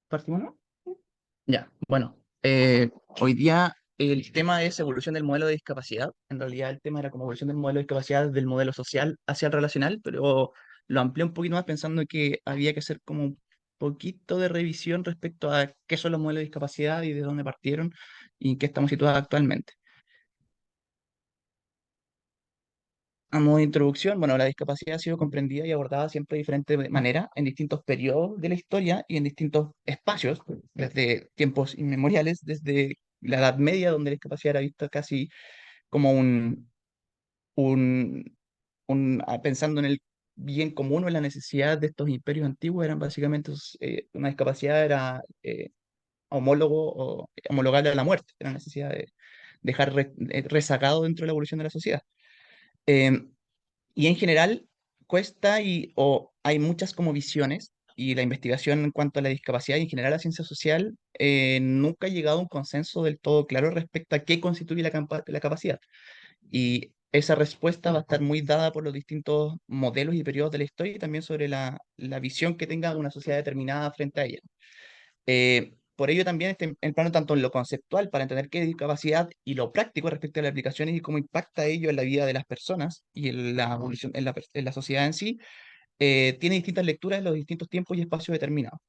¿Partimos, no? Ya, bueno, hoy día el tema es evolución del modelo de discapacidad. En realidad el tema era como evolución del modelo de discapacidad del modelo social hacia el relacional, pero lo amplié un poquito más pensando que había que hacer como un poquito de revisión respecto a qué son los modelos de discapacidad y de dónde partieron y en qué estamos situados actualmente. A modo de introducción, bueno, la discapacidad ha sido comprendida y abordada siempre de diferente manera en distintos periodos de la historia y en distintos espacios, desde tiempos inmemoriales, desde la Edad Media, donde la discapacidad era vista casi como un, pensando en el bien común o en la necesidad de estos imperios antiguos, eran básicamente, una discapacidad era homólogo o homologable a la muerte, era la necesidad de dejar rezagado dentro de la evolución de la sociedad. Em, y en general cuesta o hay muchas como visiones y la investigación en cuanto a la discapacidad y en general la ciencia social nunca ha llegado a un consenso del todo claro respecto a qué constituye la capacidad. Y esa respuesta va a estar muy dada por los distintos modelos y periodos de la historia y también sobre la visión que tenga una sociedad determinada frente a ella. Por ello también en plano tanto en lo conceptual para entender qué es discapacidad y lo práctico respecto a las aplicaciones y cómo impacta ello en la vida de las personas y en la evolución en la sociedad en sí, tiene distintas lecturas en los distintos tiempos y espacios determinados.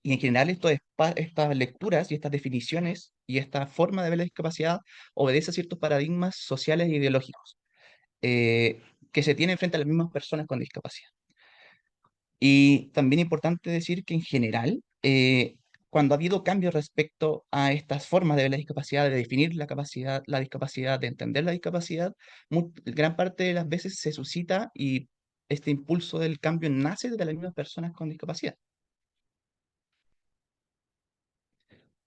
Y en general estas lecturas y estas definiciones y esta forma de ver la discapacidad obedece a ciertos paradigmas sociales e ideológicos eh, que se tienen frente a las mismas personas con discapacidad. Y también importante decir que en general, cuando ha habido cambios respecto a estas formas de ver la discapacidad, de definir la capacidad, la discapacidad, de entender la discapacidad, gran parte de las veces se suscita y este impulso del cambio nace de las mismas personas con discapacidad.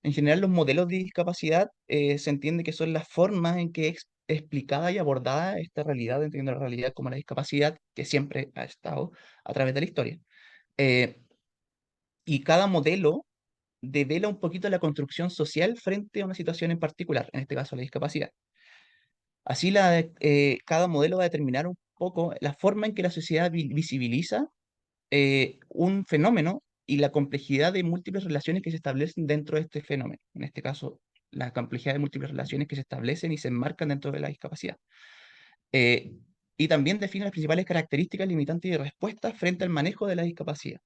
En general, los modelos de discapacidad se entiende que son las formas en que es explicada y abordada esta realidad, entendiendo la realidad como la discapacidad que siempre ha estado a través de la historia. Eh, y cada modelo devela un poquito la construcción social frente a una situación en particular, en este caso la discapacidad. Así, cada modelo va a determinar un poco la forma en que la sociedad visibiliza un fenómeno y la complejidad de múltiples relaciones que se establecen dentro de este fenómeno. En este caso, la complejidad de múltiples relaciones que se establecen y se enmarcan dentro de la discapacidad. Eh, y también define las principales características limitantes y respuestas frente al manejo de la discapacidad.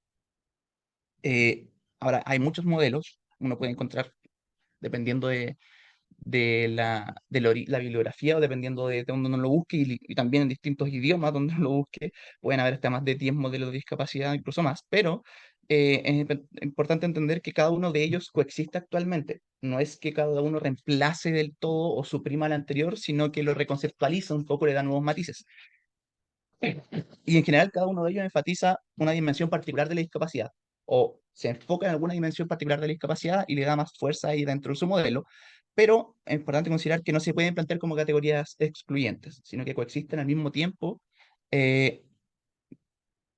Eh, Ahora, hay muchos modelos, uno puede encontrar dependiendo la bibliografía o dependiendo de donde uno lo busque y también en distintos idiomas donde uno lo busque, pueden haber hasta más de 10 modelos de discapacidad, incluso más, pero importante entender que cada uno de ellos coexiste actualmente. No es que cada uno reemplace del todo o suprima al anterior, sino que lo reconceptualiza un poco, le da nuevos matices. Y en general cada uno de ellos enfatiza una dimensión particular de la discapacidad o se enfoca en alguna dimensión particular de la discapacidad y le da más fuerza ahí dentro de su modelo, pero es importante considerar que no se pueden plantear como categorías excluyentes, sino que coexisten al mismo tiempo, eh,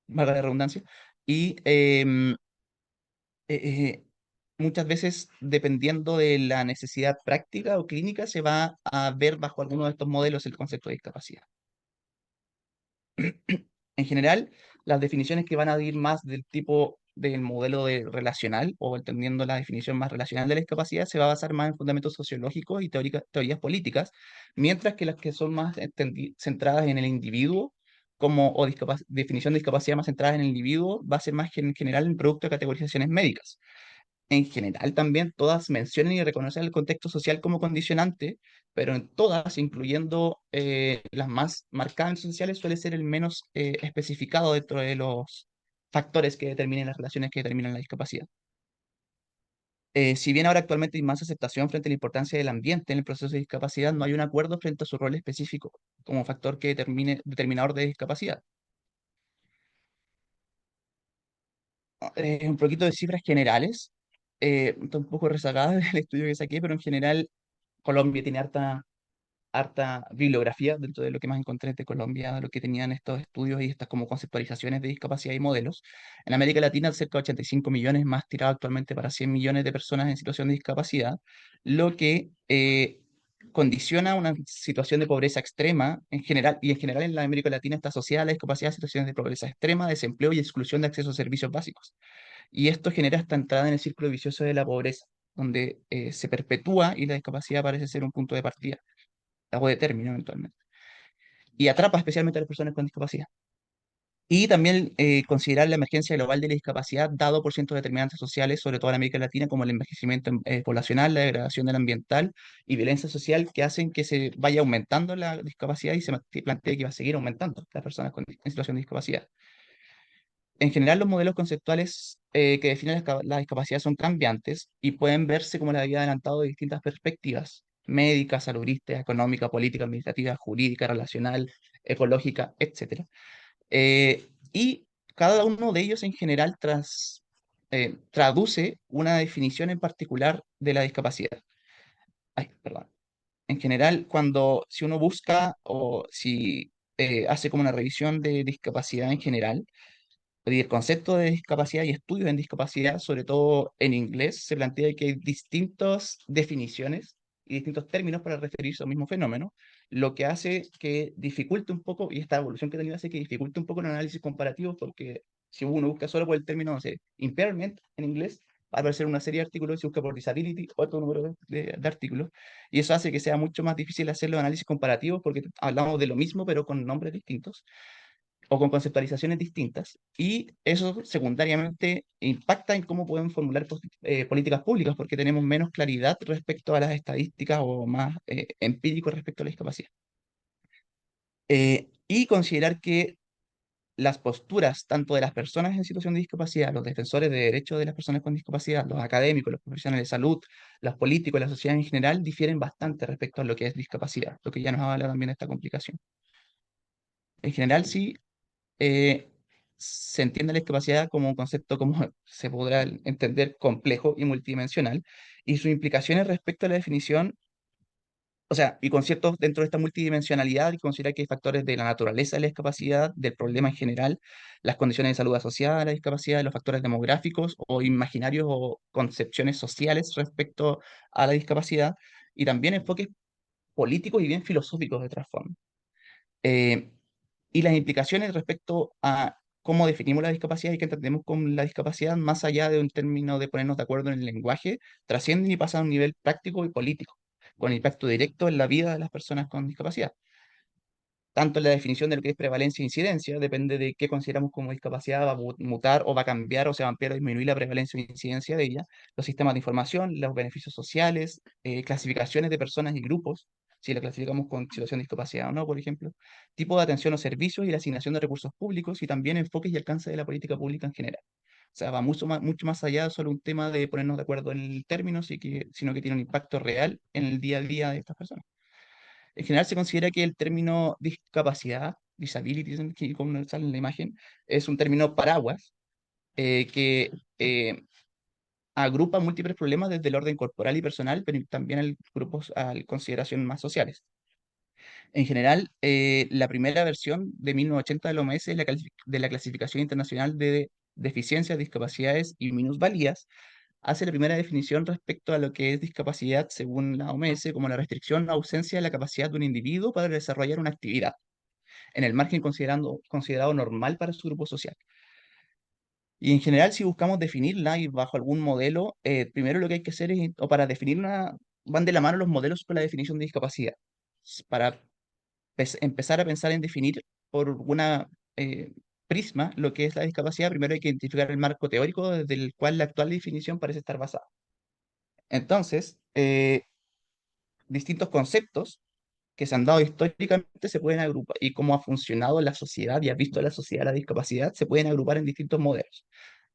valga la redundancia, y eh, muchas veces, dependiendo de la necesidad práctica o clínica, se va a ver bajo alguno de estos modelos el concepto de discapacidad. En general, las definiciones que van a ir más del tipo del modelo relacional o entendiendo la definición más relacional de la discapacidad se va a basar más en fundamentos sociológicos y teorías políticas, mientras que las que son más centradas en el individuo definición de discapacidad más centrada en el individuo va a ser más en general en producto de categorizaciones médicas. En general también todas mencionan y reconocen el contexto social como condicionante, pero en todas, incluyendo las más marcadas en sociales, suele ser el menos especificado dentro de los factores que determinen las relaciones que determinan la discapacidad. Si bien ahora actualmente hay más aceptación frente a la importancia del ambiente en el proceso de discapacidad, no hay un acuerdo frente a su rol específico como factor que determinador de discapacidad. Un poquito de cifras generales, está un poco rezagada del estudio que saqué, pero en general Colombia tiene harta bibliografía dentro de lo que más encontré de Colombia, de lo que tenían estos estudios y estas como conceptualizaciones de discapacidad y modelos. En América Latina, cerca de 85 millones, más tirado actualmente para 100 millones de personas en situación de discapacidad, lo que condiciona una situación de pobreza extrema en general, y en general en la América Latina está asociada a la discapacidad a situaciones de pobreza extrema, desempleo y exclusión de acceso a servicios básicos. y esto genera esta entrada en el círculo vicioso de la pobreza, donde se perpetúa y la discapacidad parece ser un punto de partida o de término eventualmente, y atrapa especialmente a las personas con discapacidad. Y también considerar la emergencia global de la discapacidad, dado por ciertos determinantes sociales, sobre todo en América Latina, como el envejecimiento poblacional, la degradación del ambiental y violencia social, que hacen que se vaya aumentando la discapacidad y plantee que va a seguir aumentando las personas en situación de discapacidad. En general, los modelos conceptuales que definen la discapacidad son cambiantes y pueden verse, como les había adelantado, de distintas perspectivas: médica, saludista, económica, política, administrativa, jurídica, relacional, ecológica, etcétera. Y cada uno de ellos en general traduce una definición en particular de la discapacidad. Ay, perdón. En general, si uno busca o si hace como una revisión de discapacidad en general, y el concepto de discapacidad y estudios en discapacidad, sobre todo en inglés, se plantea que hay distintas definiciones y distintos términos para referirse al mismo fenómeno, lo que hace que dificulte un poco, y esta evolución que ha tenido hace que dificulte un poco el análisis comparativo, porque si uno busca solo por el término, no sé, impairment en inglés, va a aparecer una serie de artículos, y si busca por disability, otro número de artículos, y eso hace que sea mucho más difícil hacer los análisis comparativos porque hablamos de lo mismo, pero con nombres distintos o con conceptualizaciones distintas, y eso secundariamente impacta en cómo pueden formular políticas públicas, porque tenemos menos claridad respecto a las estadísticas o más empírico respecto a la discapacidad. Y considerar que las posturas tanto de las personas en situación de discapacidad, los defensores de derechos de las personas con discapacidad, los académicos, los profesionales de salud, los políticos, la sociedad en general, difieren bastante respecto a lo que es discapacidad, lo que ya nos habla también de esta complicación. En general, sí, eh, se entiende la discapacidad como un concepto, como se podrá entender, complejo y multidimensional, y sus implicaciones respecto a la definición, o sea, y conceptos dentro de esta multidimensionalidad, y considerar que hay factores de la naturaleza de la discapacidad, del problema en general, las condiciones de salud asociadas a la discapacidad, los factores demográficos o imaginarios o concepciones sociales respecto a la discapacidad, y también enfoques políticos y bien filosóficos de trasfondo. Eh, y las implicaciones respecto a cómo definimos la discapacidad y qué entendemos con la discapacidad, más allá de un término de ponernos de acuerdo en el lenguaje, trascienden y pasan a un nivel práctico y político, con impacto directo en la vida de las personas con discapacidad. Tanto en la definición de lo que es prevalencia e incidencia, depende de qué consideramos como discapacidad, va a mutar o va a cambiar o se va a ampliar o disminuir la prevalencia o incidencia de ella, los sistemas de información, los beneficios sociales, clasificaciones de personas y grupos, si la clasificamos con situación de discapacidad o no, por ejemplo, tipo de atención o servicios y la asignación de recursos públicos, y también enfoques y alcance de la política pública en general. O sea, va mucho más allá de solo un tema de ponernos de acuerdo en el término, sino que tiene un impacto real en el día a día de estas personas. En general se considera que el término discapacidad, disability, que como sale en la imagen, es un término paraguas que agrupa múltiples problemas desde el orden corporal y personal, pero también al grupos a consideración más sociales. En general, la primera versión de 1980 de la OMS es de la Clasificación Internacional de Deficiencias, Discapacidades y Minusvalías, hace la primera definición respecto a lo que es discapacidad según la OMS como la restricción o ausencia de la capacidad de un individuo para desarrollar una actividad en el margen considerado normal para su grupo social. Y en general, si buscamos definirla y bajo algún modelo, primero lo que hay que hacer es, o para definirla, van de la mano los modelos con la definición de discapacidad. Para empezar a pensar en definir por una prisma lo que es la discapacidad, primero hay que identificar el marco teórico desde el cual la actual definición parece estar basada. Entonces, distintos conceptos que se han dado históricamente se pueden agrupar, y cómo ha funcionado la sociedad y ha visto la sociedad la discapacidad, se pueden agrupar en distintos modelos,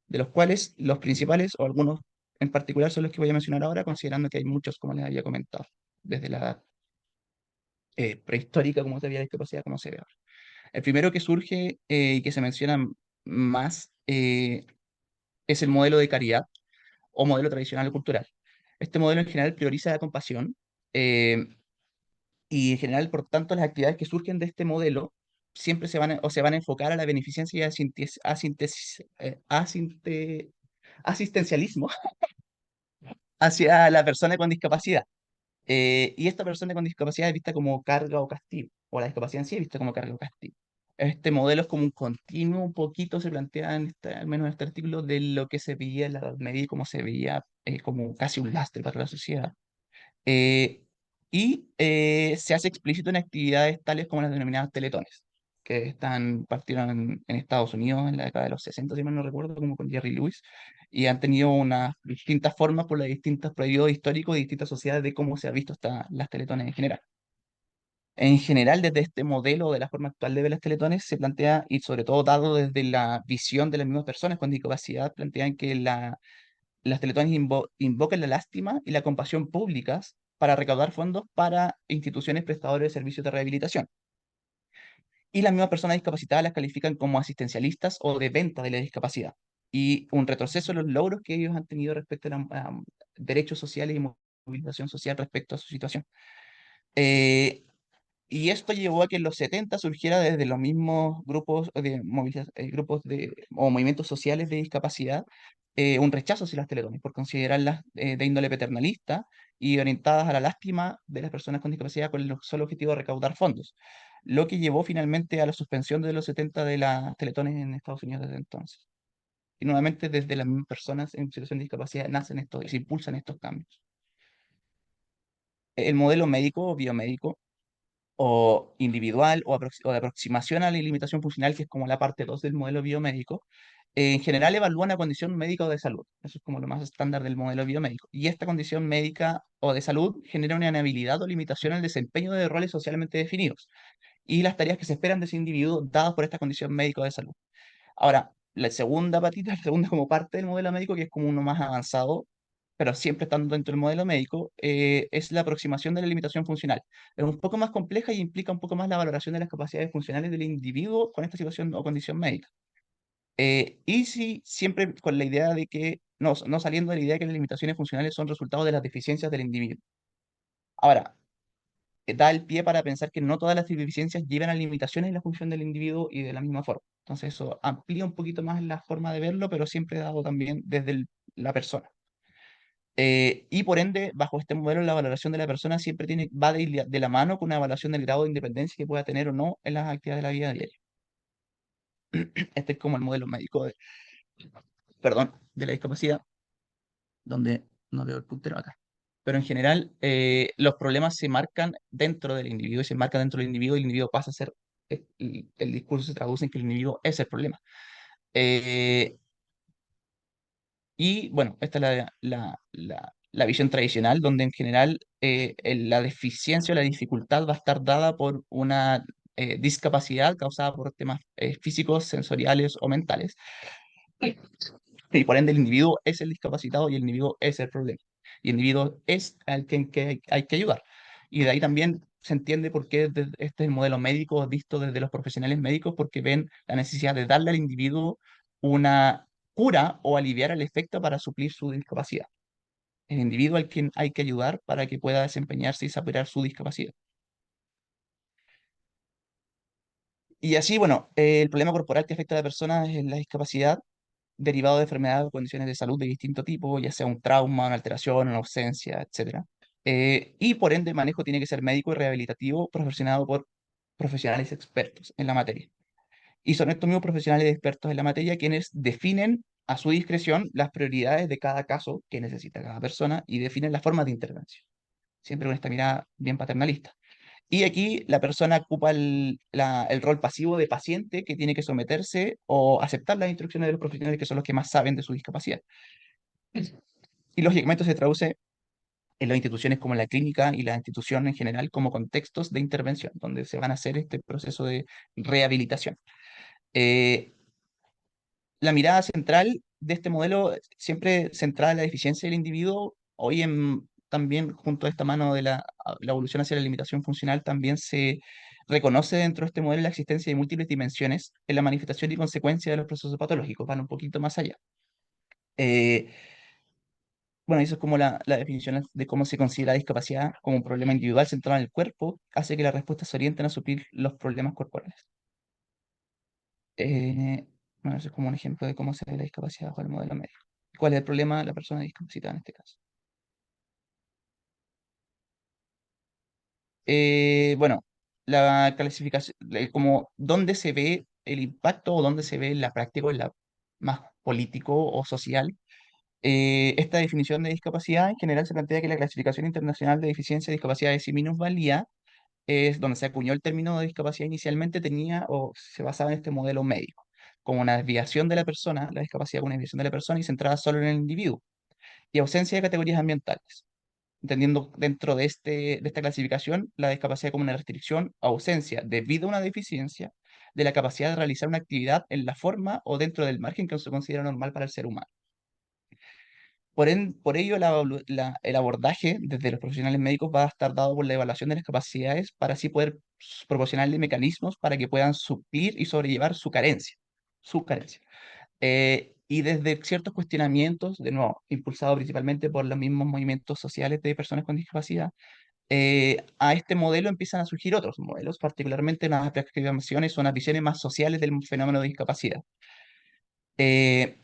de los cuales los principales o algunos en particular son los que voy a mencionar ahora, considerando que hay muchos, como les había comentado, desde la edad prehistórica, como se veía la discapacidad, como se ve ahora. El primero que surge y que se menciona más es el modelo de caridad o modelo tradicional o cultural. Este modelo en general prioriza la compasión, eh, y en general, por tanto, las actividades que surgen de este modelo siempre se van a enfocar a la beneficencia y asistencialismo hacia la persona con discapacidad. Y esta persona con discapacidad es vista como carga o castigo, o la discapacidad en sí es vista como carga o castigo. Este modelo es como un continuo, un poquito se plantea al menos en este artículo, de lo que se veía en la Edad Media y cómo se veía como casi un lastre para la sociedad. Eh, Se hace explícito en actividades tales como las denominadas teletones, que partieron en Estados Unidos en la década de los 60 si mal no recuerdo, como con Jerry Lewis, y han tenido unas distintas formas por los distintos periodos históricos y distintas sociedades de cómo se ha visto las teletones en general. En general, desde este modelo de la forma actual de ver las teletones, se plantea, y sobre todo dado desde la visión de las mismas personas con discapacidad, plantean que las teletones invocan la lástima y la compasión públicas para recaudar fondos para instituciones prestadoras de servicios de rehabilitación. Y las mismas personas discapacitadas las califican como asistencialistas o de venta de la discapacidad. Y un retroceso en los logros que ellos han tenido respecto a derechos sociales y movilización social respecto a su situación. Eh, y esto llevó a que en los 70 surgiera desde los mismos grupos o movimientos sociales de discapacidad un rechazo hacia las teletones por considerarlas de índole paternalista y orientadas a la lástima de las personas con discapacidad con el solo objetivo de recaudar fondos, lo que llevó finalmente a la suspensión de los 70 de las teletones en Estados Unidos desde entonces. Y nuevamente desde las mismas personas en situación de discapacidad nacen estos y se impulsan estos cambios. El modelo médico o biomédico o individual o de aproximación a la limitación funcional, que es como la parte 2 del modelo biomédico, en general evalúa una condición médica o de salud. Eso es como lo más estándar del modelo biomédico. Y esta condición médica o de salud genera una inhabilidad o limitación al desempeño de roles socialmente definidos y las tareas que se esperan de ese individuo dadas por esta condición médica o de salud. Ahora, la segunda patita, la segunda como parte del modelo médico, que es como uno más avanzado, pero siempre estando dentro del modelo médico, es la aproximación de la limitación funcional. Es un poco más compleja y implica un poco más la valoración de las capacidades funcionales del individuo con esta situación o condición médica. Y sí, siempre con la idea de que, no saliendo de la idea de que las limitaciones funcionales son resultado de las deficiencias del individuo. Ahora, da el pie para pensar que no todas las deficiencias llevan a limitaciones en la función del individuo y de la misma forma. Entonces eso amplía un poquito más la forma de verlo, pero siempre dado también desde la persona. Y por ende, bajo este modelo, la valoración de la persona siempre va de la mano con una evaluación del grado de independencia que pueda tener o no en las actividades de la vida diaria. Este es como el modelo médico perdón, de la discapacidad, donde no veo el puntero acá. Pero en general, los problemas se marcan dentro del individuo y se marcan dentro del individuo y el individuo pasa a ser, el discurso se traduce en que el individuo es el problema. Eh, y bueno, esta es la visión tradicional, donde en general la deficiencia o la dificultad va a estar dada por una discapacidad causada por temas físicos, sensoriales o mentales. Y por ende el individuo es el discapacitado y el individuo es el problema. Y el individuo es al que hay que ayudar. Y de ahí también se entiende por qué este es el modelo médico visto desde los profesionales médicos, porque ven la necesidad de darle al individuo una cura o aliviar el efecto para suplir su discapacidad. El individuo al quien hay que ayudar para que pueda desempeñarse y superar su discapacidad. Y así, bueno, el problema corporal que afecta a la persona es la discapacidad derivado de enfermedades o condiciones de salud de distinto tipo, ya sea un trauma, una alteración, una ausencia, etcétera. Y por ende, el manejo tiene que ser médico y rehabilitativo, profesionado por profesionales expertos en la materia. Y son estos mismos profesionales expertos en la materia quienes definen a su discreción las prioridades de cada caso que necesita cada persona y definen las formas de intervención, siempre con esta mirada bien paternalista. Y aquí la persona ocupa el rol pasivo de paciente que tiene que someterse o aceptar las instrucciones de los profesionales que son los que más saben de su discapacidad. Y lógicamente se traduce en las instituciones como la clínica y la institución en general como contextos de intervención, donde se van a hacer este proceso de rehabilitación. Eh, la mirada central de este modelo, siempre centrada en la deficiencia del individuo, hoy también junto a esta mano de la evolución hacia la limitación funcional, también se reconoce dentro de este modelo la existencia de múltiples dimensiones en la manifestación y consecuencia de los procesos patológicos, van un poquito más allá. Eh, bueno, eso es como la definición de cómo se considera discapacidad como un problema individual centrado en el cuerpo, hace que las respuestas se orienten a suplir los problemas corporales. Bueno, eso es como un ejemplo de cómo se ve la discapacidad bajo el modelo médico. ¿Cuál es el problema de la persona discapacitada en este caso? Bueno, la clasificación, como dónde se ve el impacto o dónde se ve en la práctica, en la más político o social. Esta definición de discapacidad en general se plantea que la clasificación internacional de deficiencia, discapacidades y minusvalía es donde se acuñó el término de discapacidad inicialmente, tenía o se basaba en este modelo médico, como una desviación de la persona, la discapacidad como una desviación de la persona y centrada solo en el individuo, y ausencia de categorías ambientales, entendiendo dentro de, de esta clasificación la discapacidad como una restricción o ausencia debido a una deficiencia de la capacidad de realizar una actividad en la forma o dentro del margen que se considera normal para el ser humano. Por ello, el abordaje desde los profesionales médicos va a estar dado por la evaluación de las capacidades para así poder proporcionarle mecanismos para que puedan suplir y sobrellevar su carencia. Su carencia. Y desde ciertos cuestionamientos, de nuevo, impulsados principalmente por los mismos movimientos sociales de personas con discapacidad, a este modelo empiezan a surgir otros modelos, particularmente unas aproximaciones o unas visiones más sociales del fenómeno de discapacidad. Eh,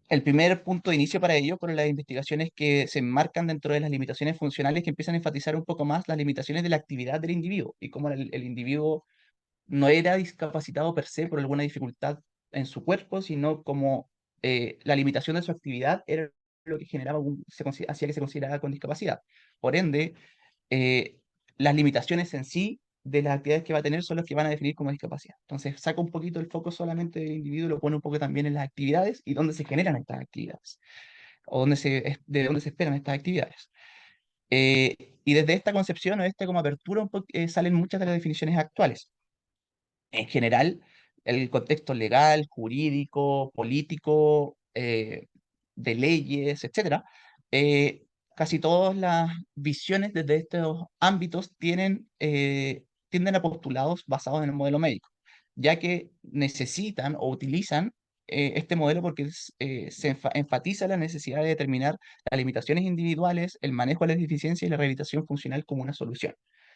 El primer punto de inicio para ello fueron las investigaciones que se enmarcan dentro de las limitaciones funcionales que empiezan a enfatizar un poco más las limitaciones de la actividad del individuo y cómo el individuo no era discapacitado per se por alguna dificultad en su cuerpo, sino como la limitación de su actividad era lo que generaba hacía que se considerara con discapacidad. Por ende, eh, las limitaciones en sí de las actividades que va a tener son las que van a definir como discapacidad. Entonces, saca un poquito el foco solamente del individuo y lo pone un poco también en las actividades y dónde se generan estas actividades, o de dónde se esperan estas actividades. Y desde esta concepción o esta como apertura salen muchas de las definiciones actuales. En general, el contexto legal, jurídico, político, de leyes, etcétera, eh, casi todas las visiones desde estos ámbitos tienden a postulados basados en el modelo médico, ya que necesitan o utilizan este modelo porque enfatiza la necesidad de determinar las limitaciones individuales, el manejo de las deficiencias y la rehabilitación funcional como una solución.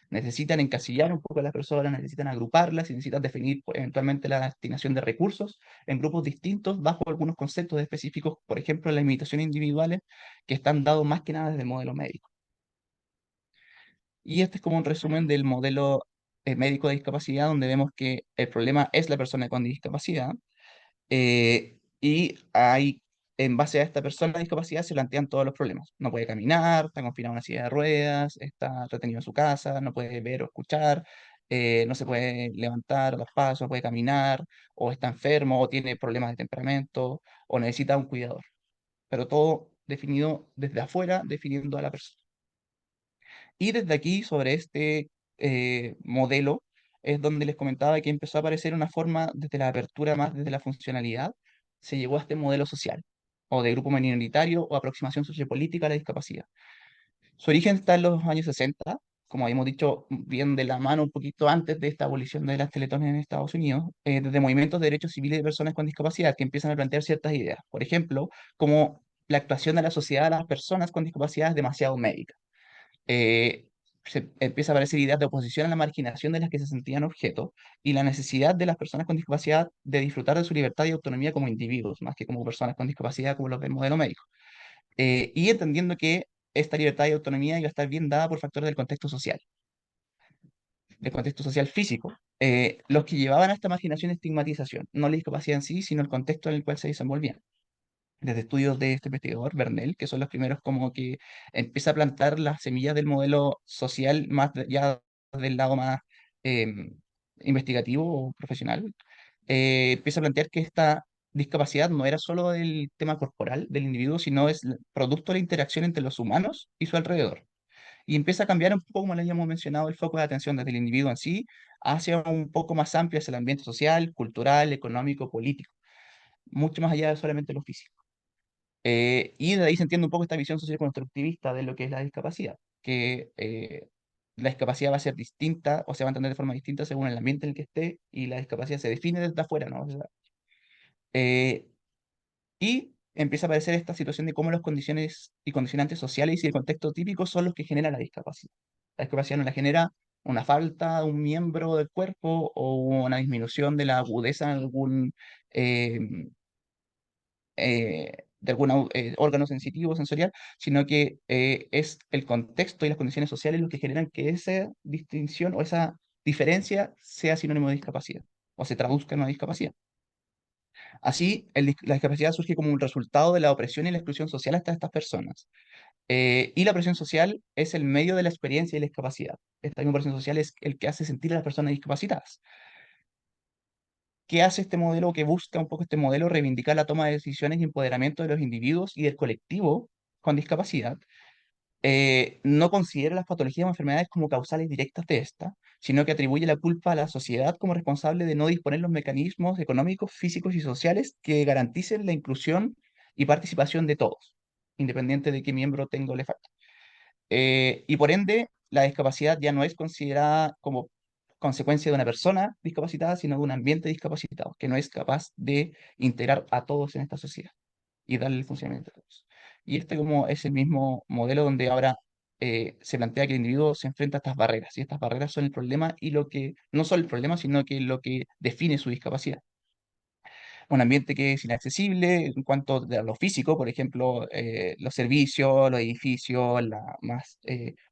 Necesitan encasillar un poco a las personas, necesitan agruparlas y necesitan definir pues, eventualmente la destinación de recursos en grupos distintos bajo algunos conceptos específicos, por ejemplo, las limitaciones individuales que están dados más que nada desde el modelo médico. Y este es como un resumen del modelo médico de discapacidad, donde vemos que el problema es la persona con discapacidad, y hay, en base a esta persona con discapacidad, se plantean todos los problemas. No puede caminar, está confinado a una silla de ruedas, está retenido en su casa, no puede ver o escuchar, no se puede levantar a los pasos, no puede caminar, o está enfermo, o tiene problemas de temperamento, o necesita un cuidador. Pero todo definido desde afuera, definiendo a la persona. Y desde aquí, sobre este modelo, es donde les comentaba que empezó a aparecer una forma desde la apertura más desde la funcionalidad, se llegó a este modelo social, o de grupo minoritario o aproximación sociopolítica a la discapacidad. Su origen está en los años 60, como habíamos dicho, bien de la mano un poquito antes de esta abolición de las teletones en Estados Unidos, desde movimientos de derechos civiles de personas con discapacidad que empiezan a plantear ciertas ideas. Por ejemplo, como la actuación de la sociedad a las personas con discapacidad es demasiado médica. eh, Se empieza a aparecer ideas de oposición a la marginación de las que se sentían objeto y la necesidad de las personas con discapacidad de disfrutar de su libertad y autonomía como individuos, más que como personas con discapacidad como los del modelo médico. Y entendiendo que esta libertad y autonomía iba a estar bien dada por factores del contexto social físico, los que llevaban a esta marginación y estigmatización, no la discapacidad en sí, sino el contexto en el cual se desenvolvían desde estudios de este investigador, Bernal, que son los primeros como que empieza a plantar las semillas del modelo social más ya del lado más em, investigativo o profesional, empieza a plantear que esta discapacidad no era solo del tema corporal del individuo, sino es producto de la interacción entre los humanos y su alrededor. Y empieza a cambiar un poco, como le habíamos mencionado, el foco de atención desde el individuo en sí hacia un poco más amplio, hacia el ambiente social, cultural, económico, político, mucho más allá de solamente lo físico. Y de ahí se entiende un poco esta visión socioconstructivista de lo que es la discapacidad, que la discapacidad va a ser distinta o se va a entender de forma distinta según el ambiente en el que esté y la discapacidad se define desde afuera, ¿no? O sea, eh, y empieza a aparecer esta situación de cómo las condiciones y condicionantes sociales y el contexto típico son los que generan la discapacidad. La discapacidad no la genera una falta de un miembro del cuerpo o una disminución de la agudeza en algún eh, de algún órgano sensitivo, sensorial, sino que es el contexto y las condiciones sociales lo que generan que esa distinción o esa diferencia sea sinónimo de discapacidad o se traduzca en una discapacidad. Así, la discapacidad surge como un resultado de la opresión y la exclusión social hasta estas personas. Y la presión social es el medio de la experiencia y la discapacidad. Esta misma presión social es el que hace sentir a las personas discapacitadas. ¿Qué hace este modelo? ¿Que busca un poco este modelo? Reivindicar la toma de decisiones y empoderamiento de los individuos y del colectivo con discapacidad. No considera las patologías o enfermedades como causales directas de esta, sino que atribuye la culpa a la sociedad como responsable de no disponer los mecanismos económicos, físicos y sociales que garanticen la inclusión y participación de todos, independiente de qué miembro tenga o le falta. Y por ende, la discapacidad ya no es considerada como consecuencia de una persona discapacitada, sino de un ambiente discapacitado, que no es capaz de integrar a todos en esta sociedad y darle el funcionamiento a todos. Y este como es el mismo modelo donde ahora se plantea que el individuo se enfrenta a estas barreras, y estas barreras son el problema y lo que, no solo el problema, sino que lo que define su discapacidad. Un ambiente que es inaccesible en cuanto a lo físico, por ejemplo, los servicios, los edificios, la más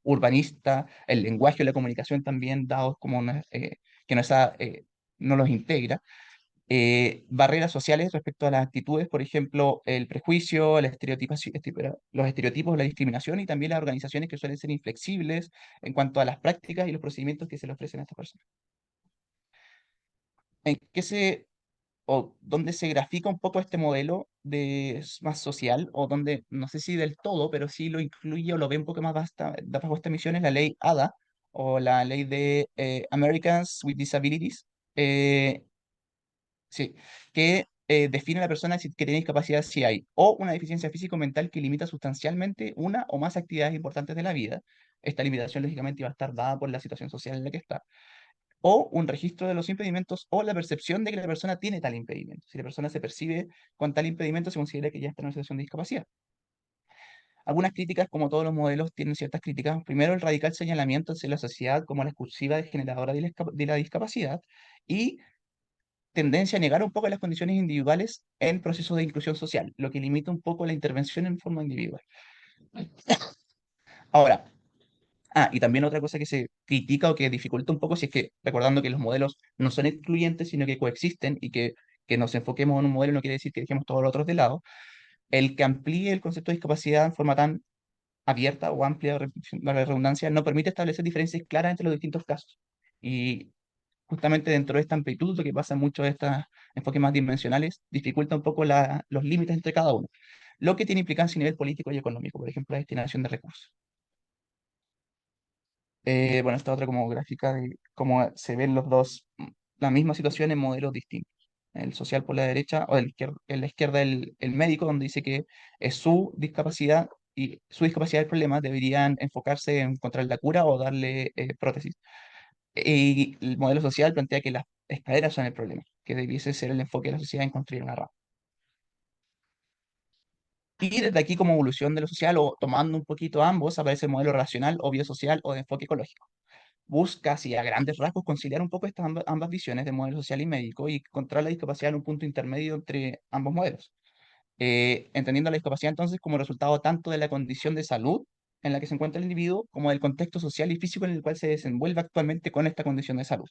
urbanista, el lenguaje y la comunicación también dados como que no los integra. Barreras sociales respecto a las actitudes, por ejemplo, el prejuicio, los estereotipos, la discriminación y también las organizaciones que suelen ser inflexibles en cuanto a las prácticas y los procedimientos que se le ofrecen a estas personas. ¿En qué se o donde se grafica un poco este modelo más social, o donde, no sé si del todo, pero sí lo incluye o lo ve un poco más bajo esta misión, es la ley ADA, o la ley de Americans with Disabilities, eh, sí, que define a la persona que tiene discapacidad si hay o una deficiencia físico-mental que limita sustancialmente una o más actividades importantes de la vida. Esta limitación, lógicamente, va a estar dada por la situación social en la que está o un registro de los impedimentos o la percepción de que la persona tiene tal impedimento. Si la persona se percibe con tal impedimento, se considera que ya está en una situación de discapacidad. Algunas críticas, como todos los modelos, tienen ciertas críticas. Primero, el radical señalamiento hacia la sociedad como la exclusiva generadora de la discapacidad y tendencia a negar un poco las condiciones individuales en procesos de inclusión social, lo que limita un poco la intervención en forma individual. Ahora, y también otra cosa que se critica o que dificulta un poco, si es que recordando que los modelos no son excluyentes, sino que coexisten y que nos enfoquemos en un modelo no quiere decir que dejemos todos los otros de lado, el que amplíe el concepto de discapacidad en forma tan abierta o amplia, la redundancia, no permite establecer diferencias claras entre los distintos casos. Y justamente dentro de esta amplitud, lo que pasa en muchos de estos enfoques más dimensionales, dificulta un poco los límites entre cada uno, lo que tiene implicancia a nivel político y económico, por ejemplo, la destinación de recursos. Bueno, esta otra como gráfica de cómo se ven los dos, la misma situación en modelos distintos. El social por la derecha, o en la izquierda el médico, donde dice que es su discapacidad y su discapacidad el problema, deberían enfocarse en encontrar la cura o darle prótesis. Y el modelo social plantea que las escaleras son el problema, que debiese ser el enfoque de la sociedad en construir una rama. Y desde aquí como evolución de lo social, o tomando un poquito ambos, aparece el modelo racional o biosocial o de enfoque ecológico. Busca, así a grandes rasgos, conciliar un poco estas ambas visiones de modelo social y médico y encontrar la discapacidad en un punto intermedio entre ambos modelos. Entendiendo la discapacidad entonces como resultado tanto de la condición de salud en la que se encuentra el individuo, como del contexto social y físico en el cual se desenvuelve actualmente con esta condición de salud.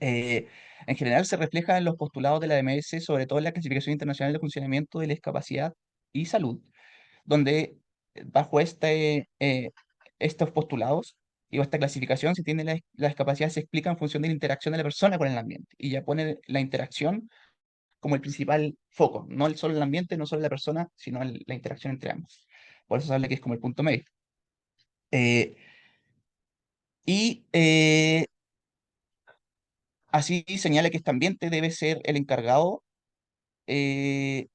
Eh, en general se refleja en los postulados de la DMS, sobre todo en la Clasificación Internacional de Funcionamiento de la Discapacidad y Salud, donde bajo estos postulados y esta clasificación se tiene la discapacidad se explica en función de la interacción de la persona con el ambiente y ya pone la interacción como el principal foco, no solo el ambiente, no solo la persona, sino la interacción entre ambos. Por eso se habla que es como el punto medio. Eh, y así señala que este ambiente debe ser el encargado.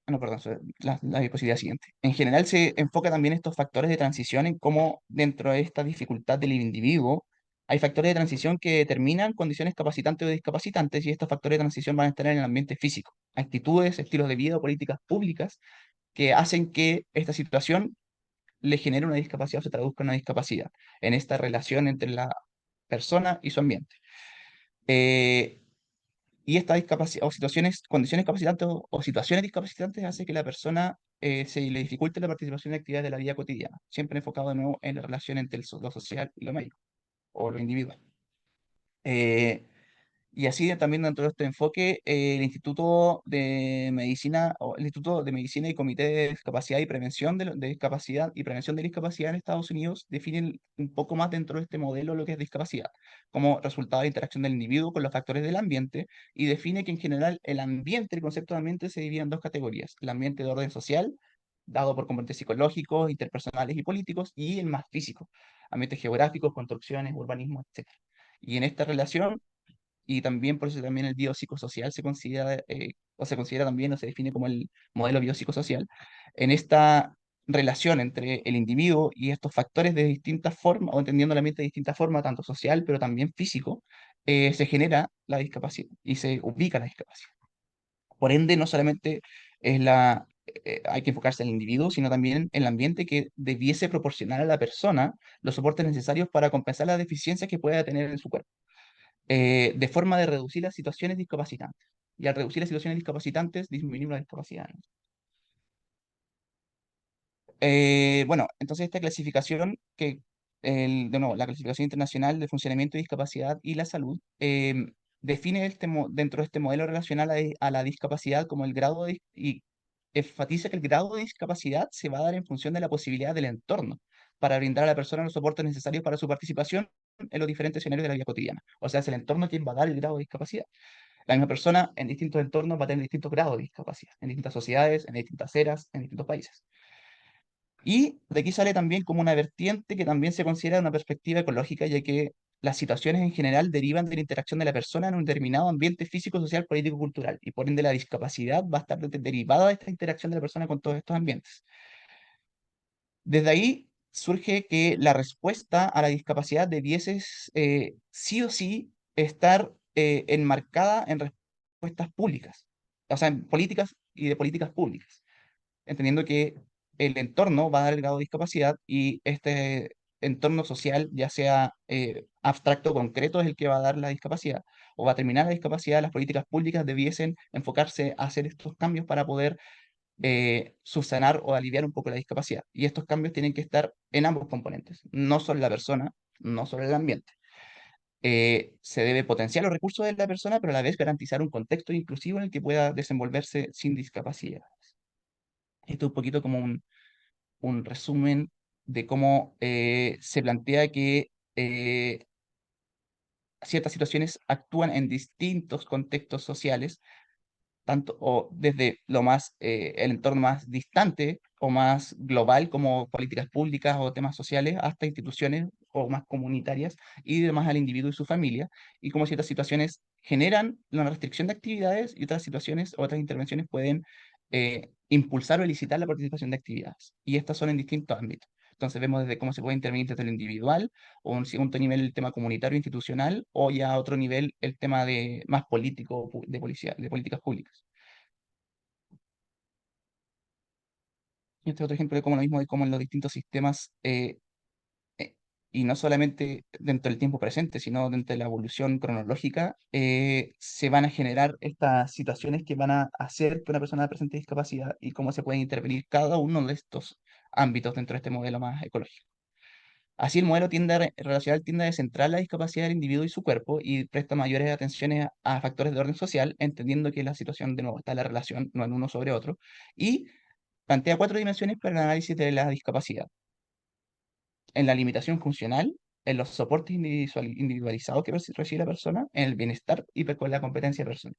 No, perdón, la diapositiva siguiente. En general se enfoca también estos factores de transición en cómo dentro de esta dificultad del individuo hay factores de transición que determinan condiciones capacitantes o discapacitantes y estos factores de transición van a estar en el ambiente físico, actitudes, estilos de vida o políticas públicas que hacen que esta situación le genere una discapacidad o se traduzca en una discapacidad en esta relación entre la persona y su ambiente. Eh, Y esta discapacidad, o situaciones, condiciones capacitantes o situaciones discapacitantes hace que la persona se le dificulte la participación en actividades de la vida cotidiana, siempre enfocado de nuevo en la relación entre lo social y lo médico o lo individual. Eh, y así también dentro de este enfoque, el Instituto de Medicina, o el Instituto de Medicina y Comité de Discapacidad y Prevención de Discapacidad y Prevención de Discapacidad en Estados Unidos definen un poco más dentro de este modelo lo que es discapacidad, como resultado de interacción del individuo con los factores del ambiente, y define que en general el ambiente, el concepto de ambiente se divide en dos categorías: el ambiente de orden social, dado por componentes psicológicos, interpersonales y políticos, y el más físico, ambientes geográficos, construcciones, urbanismo, etc. Y en esta relación, y también por eso también el biopsicosocial se considera, o se considera también, o se define como el modelo biopsicosocial, en esta relación entre el individuo y estos factores de distintas formas, o entendiendo el ambiente de distintas formas, tanto social, pero también físico, se genera la discapacidad y se ubica la discapacidad. Por ende, no solamente hay que enfocarse en el individuo, sino también en el ambiente que debiese proporcionar a la persona los soportes necesarios para compensar las deficiencias que pueda tener en su cuerpo, de forma de reducir las situaciones discapacitantes. Y al reducir las situaciones discapacitantes, disminuir la discapacidad, ¿no? Bueno, entonces esta clasificación, de nuevo, la clasificación internacional de funcionamiento, discapacidad y la salud, define dentro de este modelo relacional a la discapacidad como el grado y enfatiza que el grado de discapacidad se va a dar en función de la posibilidad del entorno para brindar a la persona los soportes necesarios para su participación en los diferentes escenarios de la vida cotidiana. O sea, es el entorno quien va a dar el grado de discapacidad. La misma persona en distintos entornos va a tener distintos grados de discapacidad, en distintas sociedades, en distintas eras, en distintos países. Y de aquí sale también como una vertiente que también se considera una perspectiva ecológica, ya que las situaciones en general derivan de la interacción de la persona en un determinado ambiente físico, social, político, cultural, y por ende la discapacidad va a estar derivada de esta interacción de la persona con todos estos ambientes. Desde ahí surge que la respuesta a la discapacidad debiese, sí o sí, estar enmarcada en respuestas públicas, o sea, en políticas y de políticas públicas, entendiendo que el entorno va a dar el grado de discapacidad y este entorno social, ya sea abstracto o concreto, es el que va a dar la discapacidad o va a terminar la discapacidad. Las políticas públicas debiesen enfocarse a hacer estos cambios para poder subsanar o aliviar un poco la discapacidad. Y estos cambios tienen que estar en ambos componentes, no solo en la persona, no solo en el ambiente. Se debe potenciar los recursos de la persona, pero a la vez garantizar un contexto inclusivo en el que pueda desenvolverse sin discapacidad. Esto es un poquito como un resumen de cómo se plantea que ciertas situaciones actúan en distintos contextos sociales, tanto o desde el entorno más distante o más global, como políticas públicas o temas sociales, hasta instituciones o más comunitarias, y demás al individuo y su familia, y cómo ciertas situaciones generan la restricción de actividades y otras situaciones, otras intervenciones pueden impulsar o elicitar la participación de actividades. Y estas son en distintos ámbitos. Entonces vemos desde cómo se puede intervenir desde lo individual, o un segundo nivel el tema comunitario, institucional, o ya a otro nivel el tema de más político, de policía, de políticas públicas. Y este es otro ejemplo de cómo lo mismo, de cómo en los distintos sistemas, eh, y no solamente dentro del tiempo presente, sino dentro de la evolución cronológica, se van a generar estas situaciones que van a hacer que una persona presente discapacidad y cómo se puede intervenir cada uno de estos ámbitos dentro de este modelo más ecológico. Así el modelo relacional tiende a centrar la discapacidad del individuo y su cuerpo y presta mayores atenciones a factores de orden social, entendiendo que la situación de nuevo está en la relación, no en uno sobre otro, y plantea cuatro dimensiones para el análisis de la discapacidad: en la limitación funcional, en los soportes individualizados que recibe la persona, en el bienestar y con la competencia personal.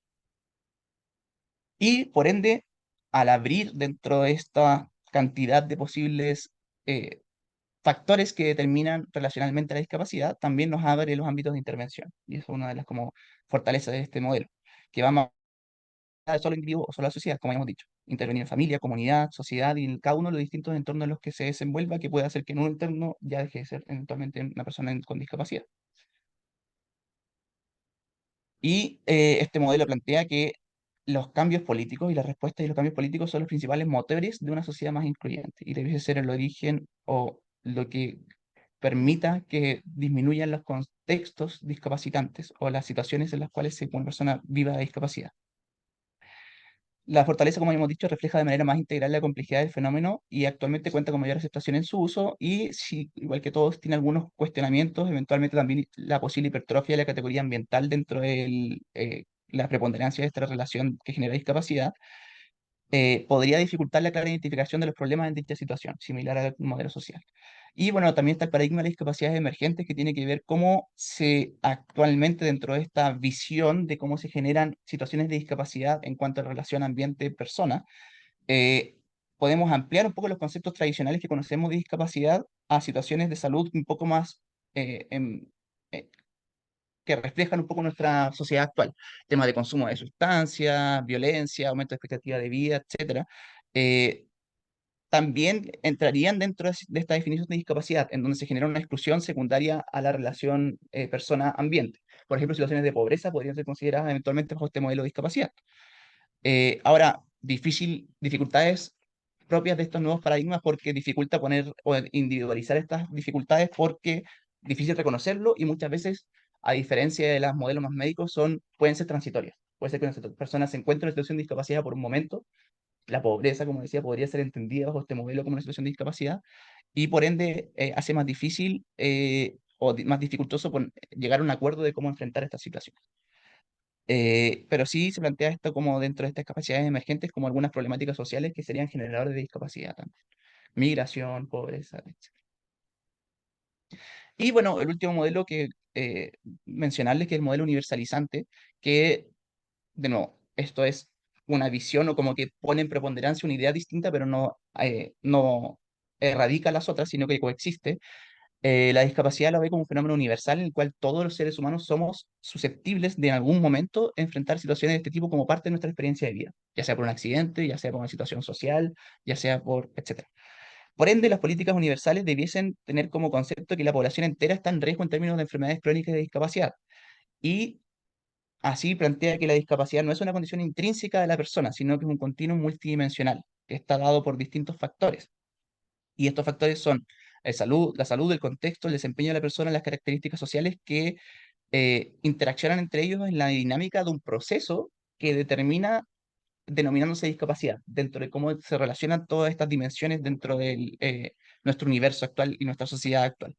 Y por ende, al abrir dentro de esta cantidad de posibles eh, factores que determinan relacionalmente la discapacidad, también nos abre los ámbitos de intervención. Y eso es una de las como fortalezas de este modelo, que va más allá de solo individuo o solo la sociedad, como hemos dicho. Intervenir en familia, comunidad, sociedad y en cada uno de los distintos entornos en los que se desenvuelva, que puede hacer que en un entorno ya deje de ser eventualmente una persona con discapacidad. Y este modelo plantea que los cambios políticos y las respuestas y los cambios políticos son los principales motores de una sociedad más incluyente y debe ser el origen o lo que permita que disminuyan los contextos discapacitantes o las situaciones en las cuales una persona viva de discapacidad. La fortaleza, como hemos dicho, refleja de manera más integral la complejidad del fenómeno y actualmente cuenta con mayor aceptación en su uso y, si, igual que todos, tiene algunos cuestionamientos, eventualmente también la posible hipertrofia de la categoría ambiental dentro de la preponderancia de esta relación que genera discapacidad, podría dificultar la clara identificación de los problemas en dicha situación, similar al modelo social. Y bueno, también está el paradigma de las discapacidades emergentes, que tiene que ver cómo se actualmente dentro de esta visión de cómo se generan situaciones de discapacidad en cuanto a relación ambiente-persona, eh, podemos ampliar un poco los conceptos tradicionales que conocemos de discapacidad a situaciones de salud un poco más eh, em- eh, que reflejan un poco nuestra sociedad actual. Temas de consumo de sustancias, violencia, aumento de expectativa de vida, etcétera. eh, También entrarían dentro de esta definición de discapacidad, en donde se genera una exclusión secundaria a la relación persona-ambiente. Por ejemplo, situaciones de pobreza podrían ser consideradas eventualmente bajo este modelo de discapacidad. Ahora, dificultades propias de estos nuevos paradigmas porque dificulta poner o individualizar estas dificultades porque difícil reconocerlo y muchas veces, a diferencia de los modelos más médicos, pueden ser transitorias. Puede ser que una persona se encuentre en una situación de discapacidad por un momento. La pobreza, como decía, podría ser entendida bajo este modelo como una situación de discapacidad y por ende hace más difícil más dificultoso llegar a un acuerdo de cómo enfrentar esta situación. Pero sí se plantea esto como dentro de estas capacidades emergentes como algunas problemáticas sociales que serían generadores de discapacidad también. Migración, pobreza, etc. Y bueno, el último modelo que mencionarles que es el modelo universalizante, que de nuevo, esto es una visión o como que pone en preponderancia una idea distinta, pero no erradica las otras, sino que coexiste. La discapacidad la ve como un fenómeno universal en el cual todos los seres humanos somos susceptibles de en algún momento enfrentar situaciones de este tipo como parte de nuestra experiencia de vida, ya sea por un accidente, ya sea por una situación social, ya sea por, etcétera. Por ende, las políticas universales debiesen tener como concepto que la población entera está en riesgo en términos de enfermedades crónicas de discapacidad. Y así plantea que la discapacidad no es una condición intrínseca de la persona, sino que es un continuum multidimensional, que está dado por distintos factores. Y estos factores son la salud, el contexto, el desempeño de la persona, las características sociales que interaccionan entre ellos en la dinámica de un proceso que determina, denominándose discapacidad, dentro de cómo se relacionan todas estas dimensiones dentro de nuestro universo actual y nuestra sociedad actual.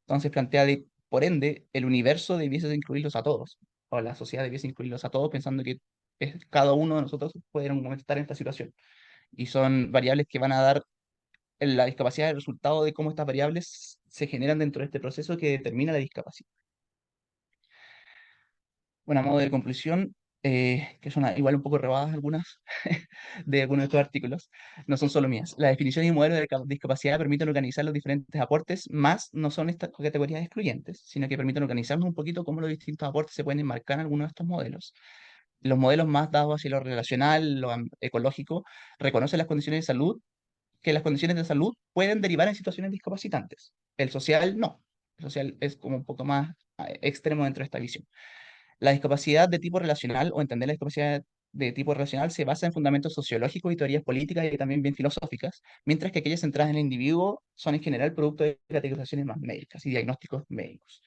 Entonces plantea por ende, el universo debiese incluirlos a todos, o la sociedad debiese incluirlos a todos, pensando que cada uno de nosotros puede en un momento estar en esta situación. Y son variables que van a dar la discapacidad el resultado de cómo estas variables se generan dentro de este proceso que determina la discapacidad. Bueno, a modo de conclusión, que son igual un poco robadas algunas de algunos de estos artículos, no son solo mías. La definición y modelo de discapacidad permiten organizar los diferentes aportes, más no son estas categorías excluyentes, sino que permiten organizarnos un poquito cómo los distintos aportes se pueden enmarcar en algunos de estos modelos. Los modelos más dados hacia lo relacional, ecológico, reconocen las condiciones de salud, que las condiciones de salud pueden derivar en situaciones discapacitantes. El social no. El social es como un poco más extremo dentro de esta visión. La discapacidad de tipo relacional o entender la discapacidad de tipo relacional se basa en fundamentos sociológicos y teorías políticas y también bien filosóficas, mientras que aquellas centradas en el individuo son en general producto de categorizaciones más médicas y diagnósticos médicos.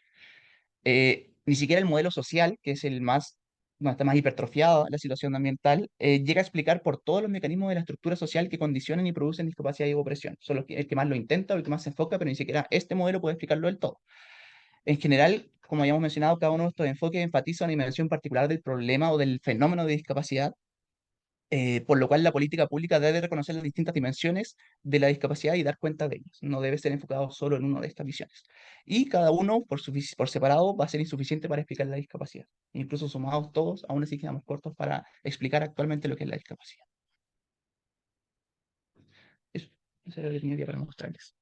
Ni siquiera el modelo social, que es el más, no, está más hipertrofiado la situación ambiental, llega a explicar por todos los mecanismos de la estructura social que condicionan y producen discapacidad y opresión. Solo el que más lo intenta o el que más se enfoca, pero ni siquiera este modelo puede explicarlo del todo. En general, como habíamos mencionado, cada uno de estos enfoques enfatiza una dimensión particular del problema o del fenómeno de discapacidad, por lo cual la política pública debe reconocer las distintas dimensiones de la discapacidad y dar cuenta de ellas. No debe ser enfocado solo en una de estas visiones. Y cada uno por separado va a ser insuficiente para explicar la discapacidad. Incluso sumados todos, aún así quedamos cortos para explicar actualmente lo que es la discapacidad. Eso era lo que tenía para mostrarles.